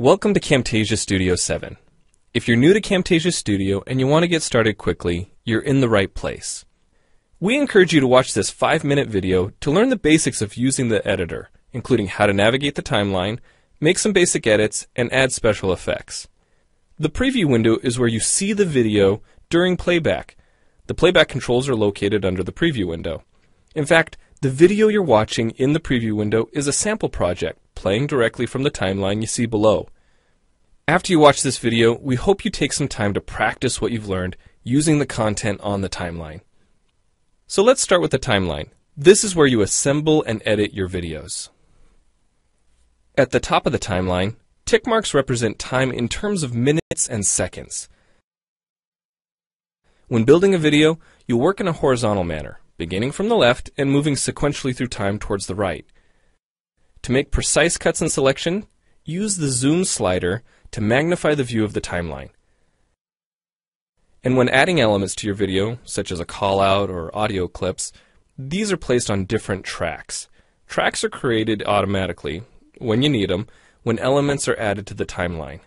Welcome to Camtasia Studio 7. If you're new to Camtasia Studio and you want to get started quickly, you're in the right place. We encourage you to watch this 5-minute video to learn the basics of using the editor, including how to navigate the timeline, make some basic edits, and add special effects. The preview window is where you see the video during playback. The playback controls are located under the preview window. In fact, the video you're watching in the preview window is a sample project playing directly from the timeline you see below. After you watch this video, we hope you take some time to practice what you've learned using the content on the timeline. So let's start with the timeline. This is where you assemble and edit your videos. At the top of the timeline, tick marks represent time in terms of minutes and seconds. When building a video, you'll work in a horizontal manner, beginning from the left and moving sequentially through time towards the right. To make precise cuts and selection, use the zoom slider to magnify the view of the timeline. And when adding elements to your video, such as a call-out or audio clips, these are placed on different tracks. Tracks are created automatically, when you need them, when elements are added to the timeline.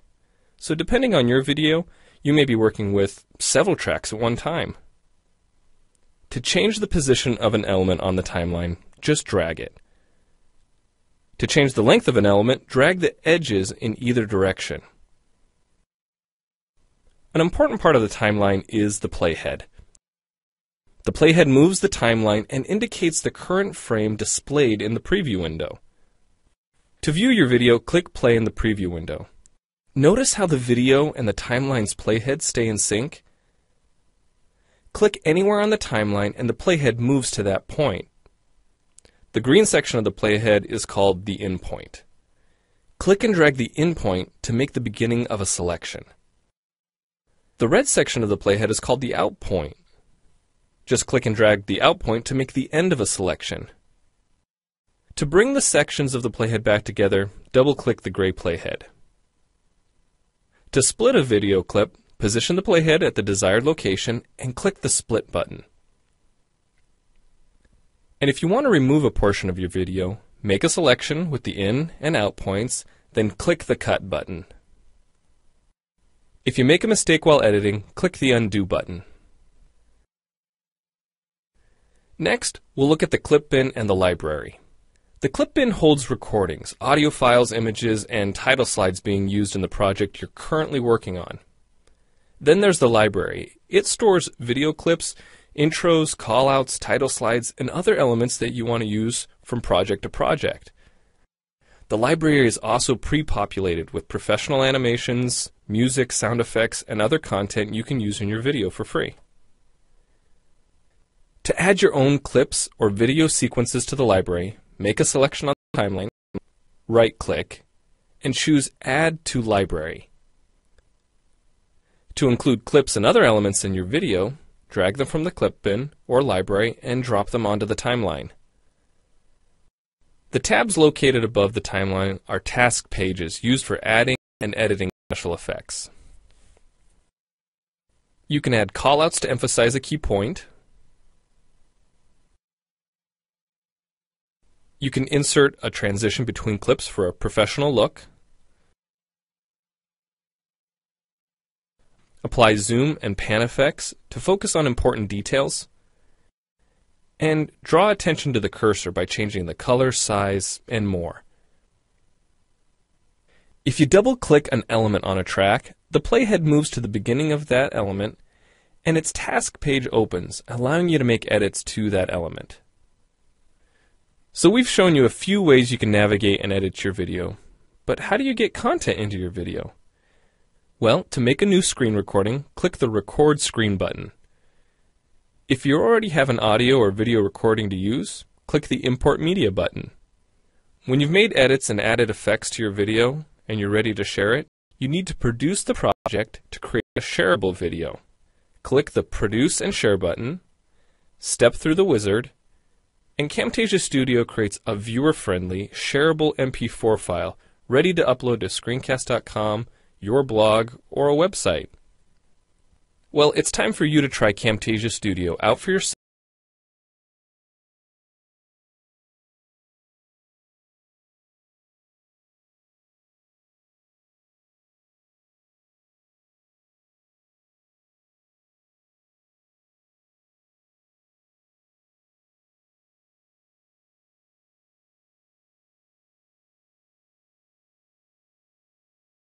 So depending on your video, you may be working with several tracks at one time. To change the position of an element on the timeline, just drag it. To change the length of an element, drag the edges in either direction. An important part of the timeline is the playhead. The playhead moves the timeline and indicates the current frame displayed in the preview window. To view your video, click play in the preview window. Notice how the video and the timeline's playhead stay in sync? Click anywhere on the timeline and the playhead moves to that point. The green section of the playhead is called the in point. Click and drag the in point to make the beginning of a selection. The red section of the playhead is called the out point. Just click and drag the out point to make the end of a selection. To bring the sections of the playhead back together, double-click the gray playhead. To split a video clip, position the playhead at the desired location and click the split button. And if you want to remove a portion of your video, make a selection with the in and out points, then click the cut button. If you make a mistake while editing, click the undo button. Next, we'll look at the clip bin and the library. The clip bin holds recordings, audio files, images, and title slides being used in the project you're currently working on. Then there's the library. It stores video clips, intros, callouts, title slides, and other elements that you want to use from project to project. The library is also pre-populated with professional animations, music, sound effects, and other content you can use in your video for free. To add your own clips or video sequences to the library, make a selection on the timeline, right-click, and choose Add to Library. To include clips and other elements in your video, drag them from the clip bin or library and drop them onto the timeline. The tabs located above the timeline are task pages used for adding and editing special effects. You can add callouts to emphasize a key point. You can insert a transition between clips for a professional look. Apply zoom and pan effects to focus on important details. And draw attention to the cursor by changing the color, size, and more. If you double-click an element on a track, the playhead moves to the beginning of that element, and its task page opens, allowing you to make edits to that element. So we've shown you a few ways you can navigate and edit your video, but how do you get content into your video? Well, to make a new screen recording, click the Record Screen button. If you already have an audio or video recording to use, click the Import Media button. When you've made edits and added effects to your video and you're ready to share it, you need to produce the project to create a shareable video. Click the Produce and Share button, step through the wizard, and Camtasia Studio creates a viewer-friendly, shareable MP4 file ready to upload to screencast.com, your blog, or a website. Well, it's time for you to try Camtasia Studio out for yourself